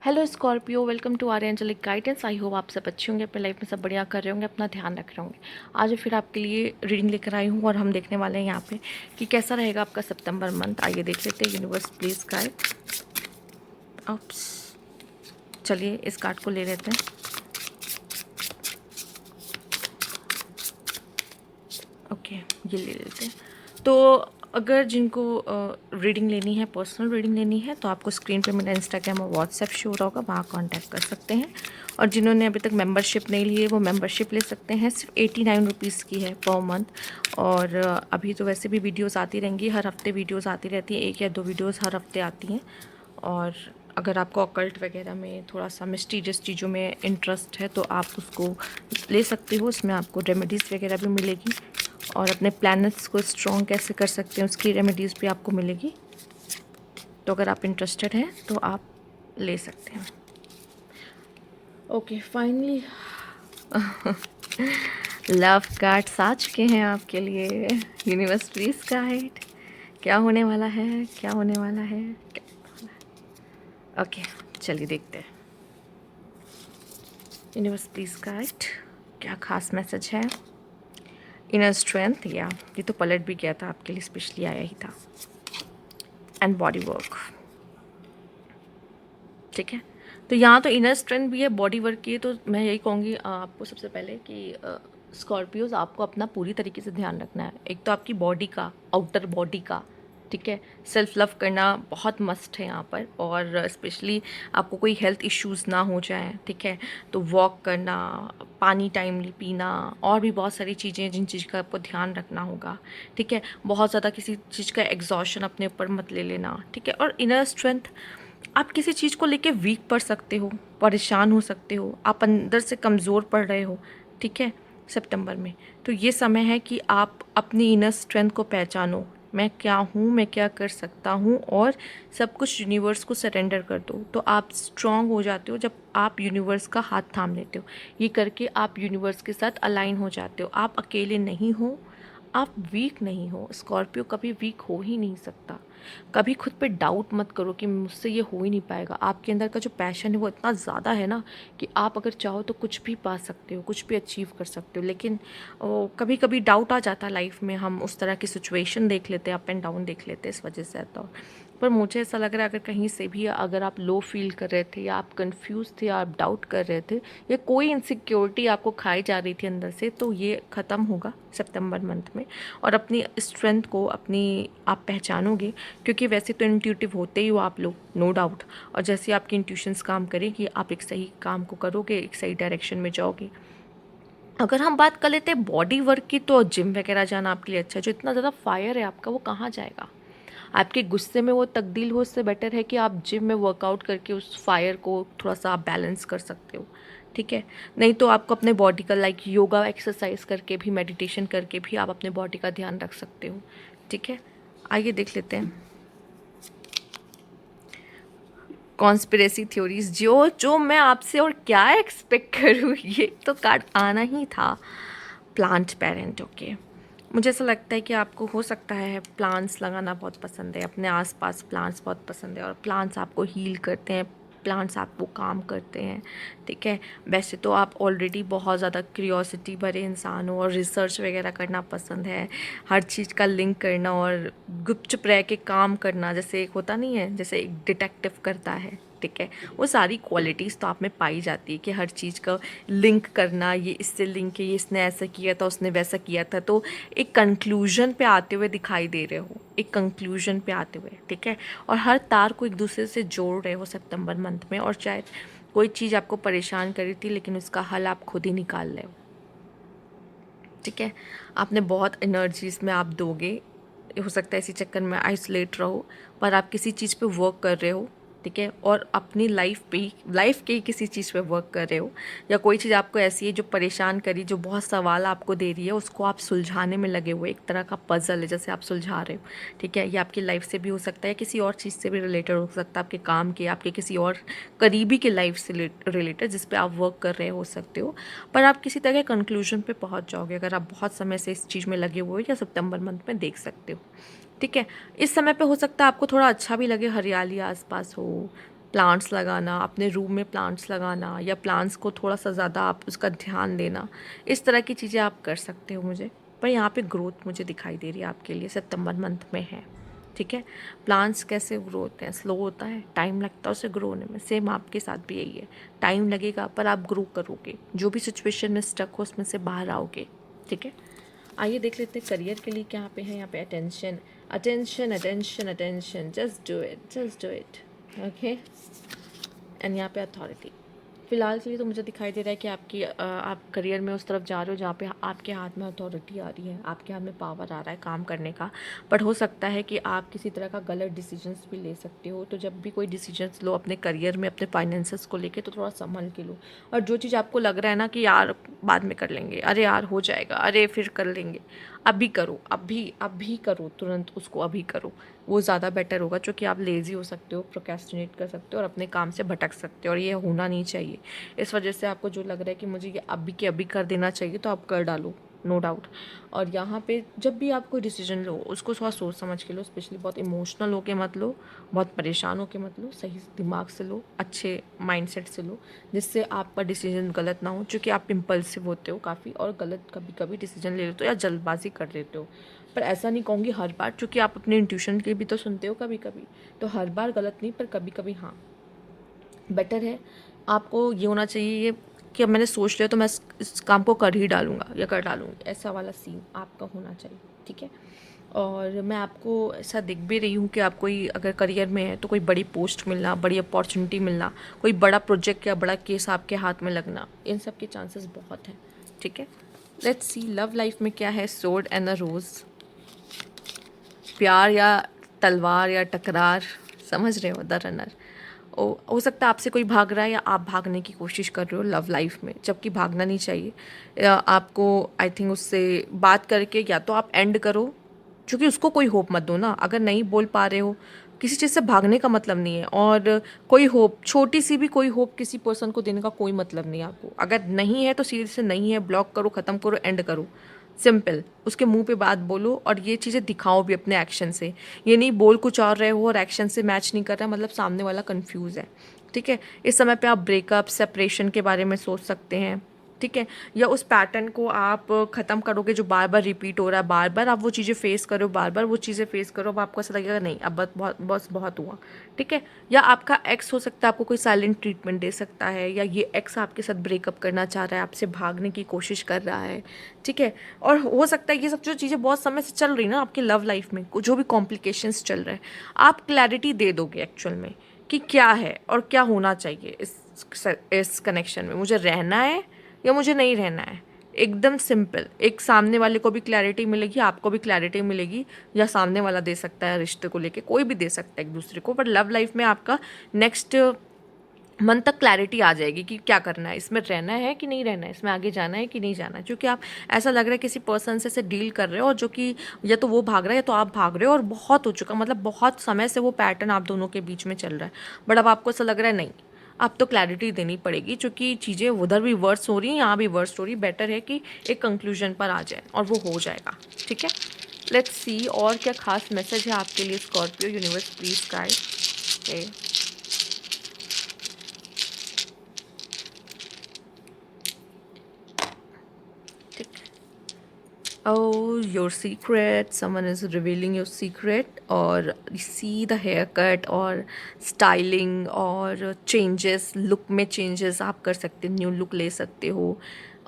Hello Scorpio, welcome to our angelic guidance. I hope आप सब अच्छे होंगे, अपने लाइफ में सब बढ़िया कर रहे होंगे, अपना ध्यान रख रहे होंगे। आज फिर आपके लिए रीडिंग लेकर आई हूँ और हम देखने वाले हैं यहाँ पे कि कैसा रहेगा आपका सितंबर मंथ। आइए देख लेते हैं। Universe please guide. ऑप्स, चलिए इस कार्ड को ले लेते हैं। ओके, ये ले लेते हैं। तो अगर जिनको रीडिंग लेनी है, पर्सनल रीडिंग लेनी है, तो आपको स्क्रीन पे मेरा इंस्टाग्राम और व्हाट्सएप शो हो रहा होगा, वहाँ कांटेक्ट कर सकते हैं। और जिन्होंने अभी तक मेंबरशिप नहीं ली है वो मेंबरशिप ले सकते हैं। सिर्फ 89 रुपीज़ की है पर मंथ। और अभी तो वैसे भी वीडियोस आती रहेंगी, हर हफ्ते वीडियोस आती रहती हैं, 1 या 2 वीडियोस हर हफ्ते आती हैं। और अगर आपको ऑकल्ट वगैरह में थोड़ा सा मिस्टीरियस चीज़ों में इंटरेस्ट है तो आप उसको ले सकते हो। उसमें आपको रेमेडीज़ वगैरह भी मिलेगी और अपने प्लैनेट्स को स्ट्रॉन्ग कैसे कर सकते हैं उसकी रेमेडीज़ भी आपको मिलेगी। तो अगर आप इंटरेस्टेड हैं तो आप ले सकते हैं। ओके, फाइनली लव कार्ड्स आ चुके हैं आपके लिए। यूनिवर्स प्लीज गाइड, क्या होने वाला है, क्या होने वाला है, क्या होने वाला है। ओके, चलिए देखते हैं। यूनिवर्स प्लीज गाइड, क्या खास मैसेज है। इनर स्ट्रेंथ, या ये तो पलट भी गया था, आपके लिए स्पेशली आया ही था। एंड बॉडी वर्क, ठीक है। तो यहाँ तो इनर स्ट्रेंथ भी है, बॉडी वर्क की है। तो मैं यही कहूँगी आपको सबसे पहले कि स्कॉर्पियोज आपको अपना पूरी तरीके से ध्यान रखना है। एक तो आपकी बॉडी का, आउटर बॉडी का, ठीक है। सेल्फ लव करना बहुत मस्ट है यहाँ पर। और स्पेशली आपको कोई हेल्थ इश्यूज़ ना हो जाए, ठीक है, तो वॉक करना, पानी टाइमली पीना, और भी बहुत सारी चीज़ें जिन चीज़ का आपको ध्यान रखना होगा, ठीक है। बहुत ज़्यादा किसी चीज़ का एग्जॉशन अपने ऊपर मत ले लेना, ठीक है। और इनर स्ट्रेंथ, आप किसी चीज़ को लेके वीक पड़ सकते हो, परेशान हो सकते हो, आप अंदर से कमज़ोर पड़ रहे हो, ठीक है, सितंबर में। तो ये समय है कि आप अपनी इनर स्ट्रेंथ को पहचानो। मैं क्या हूँ, मैं क्या कर सकता हूँ, और सब कुछ यूनिवर्स को सरेंडर कर दो। तो आप स्ट्रांग हो जाते हो जब आप यूनिवर्स का हाथ थाम लेते हो। ये करके आप यूनिवर्स के साथ अलाइन हो जाते हो। आप अकेले नहीं हो, आप वीक नहीं हो। स्कॉर्पियो कभी वीक हो ही नहीं सकता। कभी खुद पे डाउट मत करो कि मुझसे ये हो ही नहीं पाएगा। आपके अंदर का जो पैशन है वो इतना ज़्यादा है ना कि आप अगर चाहो तो कुछ भी पा सकते हो, कुछ भी अचीव कर सकते हो। लेकिन कभी कभी डाउट आ जाता है लाइफ में, हम उस तरह की सिचुएशन देख लेते हैं, अप एंड डाउन देख लेते हैं, इस वजह से आता हो। पर मुझे ऐसा लग रहा है अगर कहीं से भी अगर आप लो फील कर रहे थे, या आप कंफ्यूज थे, या आप डाउट कर रहे थे, या कोई इनसिक्योरिटी आपको खाई जा रही थी अंदर से, तो ये ख़त्म होगा सितंबर मंथ में। और अपनी स्ट्रेंथ को अपनी आप पहचानोगे, क्योंकि वैसे तो इंट्यूटिव होते ही हो आप लोग, नो डाउट। और जैसे आपकी इंट्यूशंस काम करेगी, आप एक सही काम को करोगे, एक सही डायरेक्शन में जाओगे। अगर हम बात कर लेते हैं बॉडी वर्क की, तो जिम वगैरह जाना आपके लिए अच्छा है। जो इतना ज़्यादा फायर है आपका, वो कहाँ जाएगा। आपके गुस्से में वो तब्दील हो, उससे बेटर है कि आप जिम में वर्कआउट करके उस फायर को थोड़ा सा आप बैलेंस कर सकते हो, ठीक है। नहीं तो आपको अपने बॉडी का, लाइक योगा एक्सरसाइज करके भी, मेडिटेशन करके भी आप अपने बॉडी का ध्यान रख सकते हो, ठीक है। आइए देख लेते हैं कॉन्स्पिरेसी थ्योरीज। जो जो मैं आपसे और क्या एक्सपेक्ट करूँ, ये तो कार्ड आना ही था। Plant parent, okay. मुझे ऐसा लगता है कि आपको हो सकता है प्लांट्स लगाना बहुत पसंद है, अपने आसपास प्लांट्स बहुत पसंद है, और प्लांट्स आपको हील करते हैं, प्लांट्स आपको काम करते हैं, ठीक है। वैसे तो आप ऑलरेडी बहुत ज़्यादा क्यूरियोसिटी भरे इंसान हो और रिसर्च वगैरह करना पसंद है, हर चीज़ का लिंक करना और गुपचुप रह के काम करना, जैसे एक होता नहीं है, जैसे एक डिटेक्टिव करता है, ठीक है। वो सारी क्वालिटीज़ तो आप में पाई जाती है कि हर चीज़ का लिंक करना, ये इससे लिंक है, ये इसने ऐसा किया था, उसने वैसा किया था। तो एक कंक्लूजन पे आते हुए दिखाई दे रहे हो, एक कंक्लूजन पे आते हुए, ठीक है। और हर तार को एक दूसरे से जोड़ रहे हो सितंबर मंथ में। और शायद कोई चीज़ आपको परेशान कर रही थी, लेकिन उसका हल आप खुद ही निकाल रहे हो, ठीक है। आपने बहुत एनर्जीज में आप दोगे, हो सकता है इसी चक्कर में आइसोलेट रहो, पर आप किसी चीज़ पे वर्क कर रहे हो, ठीक है। और अपनी लाइफ के ही किसी चीज़ पे वर्क कर रहे हो, या कोई चीज़ आपको ऐसी है जो परेशान करी, जो बहुत सवाल आपको दे रही है, उसको आप सुलझाने में लगे हुए। एक तरह का पजल है जैसे आप सुलझा रहे हो, ठीक है। ये आपकी लाइफ से भी हो सकता है, किसी और चीज़ से भी रिलेटेड हो सकता है, आपके काम के, आपके किसी और करीबी के लाइफ से रिलेटेड जिस पे आप वर्क कर रहे हो सकते हो। पर आप किसी तरह के कंक्लूजन पे पहुंच जाओगे अगर आप बहुत समय से इस चीज़ में लगे हुए हो, या सितंबर मंथ में देख सकते हो, ठीक है। इस समय पे हो सकता है आपको थोड़ा अच्छा भी लगे, हरियाली आसपास हो, प्लांट्स लगाना, अपने रूम में प्लांट्स लगाना, या प्लांट्स को थोड़ा सा ज़्यादा आप उसका ध्यान देना, इस तरह की चीज़ें आप कर सकते हो मुझे। पर यहाँ पे ग्रोथ मुझे दिखाई दे रही है आपके लिए, सितंबर मंथ में है, ठीक है। प्लांट्स कैसे ग्रो होते हैं, स्लो होता है, टाइम लगता है उसे ग्रो होने में, सेम आपके साथ भी यही है, टाइम लगेगा पर आप ग्रो करोगे, जो भी सिचुएशन में स्टक हो उसमें से बाहर आओगे, ठीक है। आइए देख लेते हैं करियर के लिए क्या पे है। यहाँ pay attention, attention, attention, attention, just do it, just do it, okay. And यहाँ पे अथॉरिटी, फिलहाल के लिए तो मुझे दिखाई दे रहा है कि आप करियर में उस तरफ जा रहे हो जहाँ पे आपके हाथ में अथॉरिटी आ रही है, आपके हाथ में पावर आ रहा है काम करने का। बट हो सकता है कि आप किसी तरह का गलत डिसीजंस भी ले सकते हो। तो जब भी कोई डिसीजंस लो अपने करियर में, अपने फाइनेंसेस को लेके, तो थोड़ा संभल के लो। और जो चीज़ आपको लग रहा है ना कि यार बाद में कर लेंगे, अरे यार हो जाएगा, अरे फिर कर लेंगे, अभी करो, अभी करो, तुरंत उसको अभी करो, वो ज़्यादा बेटर होगा। क्योंकि आप लेज़ी हो सकते हो, प्रोक्रेस्टिनेट कर सकते हो और अपने काम से भटक सकते हो, और ये होना नहीं चाहिए। इस वजह से आपको जो लग रहा है कि मुझे ये अभी के अभी कर देना चाहिए, तो आप कर डालो, नो डाउट। और यहाँ पे जब भी आप कोई डिसीजन लो उसको थोड़ा सोच समझ के लो, स्पेशली बहुत इमोशनल होके मत लो, बहुत परेशान होके मत लो, सही दिमाग से लो, अच्छे माइंडसेट से लो, जिससे आपका डिसीजन गलत ना हो। क्योंकि आप इम्पल्सिव होते हो काफ़ी, और गलत कभी कभी डिसीजन ले लेते हो या जल्दबाजी कर लेते हो। पर ऐसा नहीं कहूँगी हर बार, क्योंकि आप अपने इंट्यूशन के भी तो सुनते हो कभी कभी, तो हर बार गलत नहीं, पर कभी कभी हाँ बेटर है। आपको ये होना चाहिए ये कि अब मैंने सोच लिया तो मैं इस काम को कर ही डालूंगा या कर डालूंगी, ऐसा वाला सीन आपका होना चाहिए, ठीक है। और मैं आपको ऐसा दिख भी रही हूँ कि आप कोई अगर करियर में है तो कोई बड़ी पोस्ट मिलना, बड़ी अपॉर्चुनिटी मिलना, कोई बड़ा प्रोजेक्ट या बड़ा केस आपके हाथ में लगना, इन सब के चांसेस बहुत हैं, ठीक है। लेट्स सी लव लाइफ में क्या है। सोर्ड एंड अ रोज़, प्यार या तलवार या टकरार, समझ रहे हो, द रनर। हो सकता है आपसे कोई भाग रहा है या आप भागने की कोशिश कर रहे हो लव लाइफ में, जबकि भागना नहीं चाहिए। आपको आई थिंक उससे बात करके या तो आप एंड करो, क्योंकि उसको कोई होप मत दो ना। अगर नहीं बोल पा रहे हो, किसी चीज़ से भागने का मतलब नहीं है, और कोई होप, छोटी सी भी कोई होप किसी पर्सन को देने का कोई मतलब नहीं है आपको। अगर नहीं है तो सीधे से नहीं है, ब्लॉक करो, ख़त्म करो, एंड करो, सिंपल। उसके मुंह पे बात बोलो और ये चीज़ें दिखाओ भी अपने एक्शन से। ये नहीं बोल कुछ और रहे हो और एक्शन से मैच नहीं कर रहा, मतलब सामने वाला कंफ्यूज है, ठीक है। इस समय पे आप ब्रेकअप, सेपरेशन के बारे में सोच सकते हैं, ठीक है। या उस पैटर्न को आप ख़त्म करोगे जो बार बार रिपीट हो रहा है, बार बार आप वो चीज़ें फेस करो, बार बार वो चीज़ें फेस करो, अब आपको ऐसा लगेगा नहीं अब बहुत हुआ, ठीक है। या आपका एक्स हो सकता है आपको कोई साइलेंट ट्रीटमेंट दे सकता है, या ये एक्स आपके साथ ब्रेकअप करना चाह रहा है, आपसे भागने की कोशिश कर रहा है, ठीक है। और हो सकता है ये सब जो चीज़ें बहुत समय से चल रही ना आपकी लव लाइफ में, जो भी कॉम्प्लिकेशंस चल रहे हैं, आप क्लैरिटी दे दोगे एक्चुअल में कि क्या है और क्या होना चाहिए इस कनेक्शन में, मुझे रहना है या मुझे नहीं रहना है। एकदम सिंपल, एक सामने वाले को भी क्लैरिटी मिलेगी, आपको भी क्लैरिटी मिलेगी, या सामने वाला दे सकता है रिश्ते को लेके, कोई भी दे सकता है एक दूसरे को। पर लव लाइफ में आपका नेक्स्ट मन तक क्लैरिटी आ जाएगी कि क्या करना है, इसमें रहना है कि नहीं रहना है, इसमें आगे जाना है कि नहीं जाना है। क्योंकि आप ऐसा लग रहा है किसी पर्सन से डील कर रहे हो, और जो कि या तो वो भाग रहा है या तो आप भाग रहे हो, और बहुत हो चुका, मतलब बहुत समय से वो पैटर्न आप दोनों के बीच में चल रहा है। बट अब आपको ऐसा लग रहा है नहीं, अब तो क्लैरिटी देनी पड़ेगी, क्योंकि चीज़ें उधर भी वर्स हो रही हैं, यहाँ भी वर्स हो रही। बेटर है कि एक कंक्लूजन पर आ जाए, और वो हो जाएगा, ठीक है। लेट्स सी और क्या खास मैसेज है आपके लिए Scorpio, universe please guide. Oh, your secret. Someone is revealing your secret, और see the haircut और styling और changes, look में changes आप कर सकते हो, न्यू लुक ले सकते हो।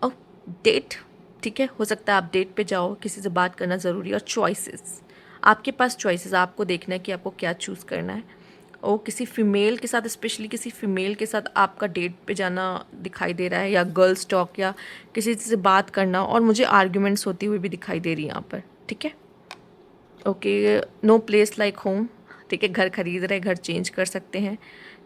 और डेट, ठीक है, हो सकता है आप डेट पे जाओ, किसी से बात करना ज़रूरी है। और चॉइसेस, आपके पास चॉइसेस, आपको देखना है कि आपको क्या चूज़ करना है। और किसी फीमेल के साथ, स्पेशली किसी फीमेल के साथ आपका डेट पे जाना दिखाई दे रहा है, या गर्ल्स टॉक, या किसी से बात करना, और मुझे आर्ग्यूमेंट्स होती हुई भी दिखाई दे रही है यहाँ पर, ठीक है। Okay, no place like home, ठीक है, घर खरीद रहे, घर चेंज कर सकते हैं,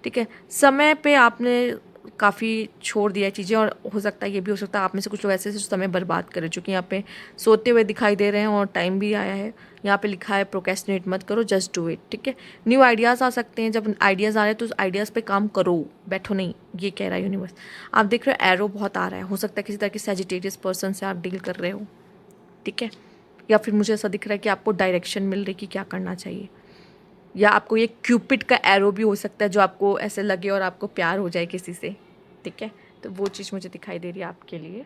ठीक है। समय पे आपने काफ़ी छोड़ दिया है चीज़ें, और हो सकता है ये भी हो सकता है आप में से कुछ लोग ऐसे जो समय बर्बाद करें, जो कि यहाँ पे सोते हुए दिखाई दे रहे हैं, और टाइम भी आया है। यहाँ पे लिखा है प्रोक्रेस्टिनेट मत करो, जस्ट डू इट, ठीक है। न्यू आइडियाज़ आ सकते हैं, जब आइडियाज़ आ रहे हैं तो उस आइडियाज़ पे काम करो, बैठो नहीं, ये कह रहा है यूनिवर्स। आप देख रहे हो एरो बहुत आ रहा है, हो सकता है किसी तरह के सेजिटेरियस पर्सन से आप डील कर रहे हो, ठीक है। या फिर मुझे ऐसा दिख रहा है कि आपको डायरेक्शन मिल रही कि क्या करना चाहिए। या आपको ये क्यूपिड का एरो भी हो सकता है जो आपको ऐसे लगे और आपको प्यार हो जाए किसी से, ठीक है। तो वो चीज़ मुझे दिखाई दे रही है आपके लिए।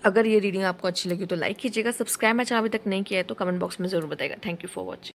अगर ये रीडिंग आपको अच्छी लगी तो लाइक कीजिएगा, सब्सक्राइब मेरा चैनल अभी तक नहीं किया है तो कमेंट बॉक्स में ज़रूर बताइएगा। Thank you for watching.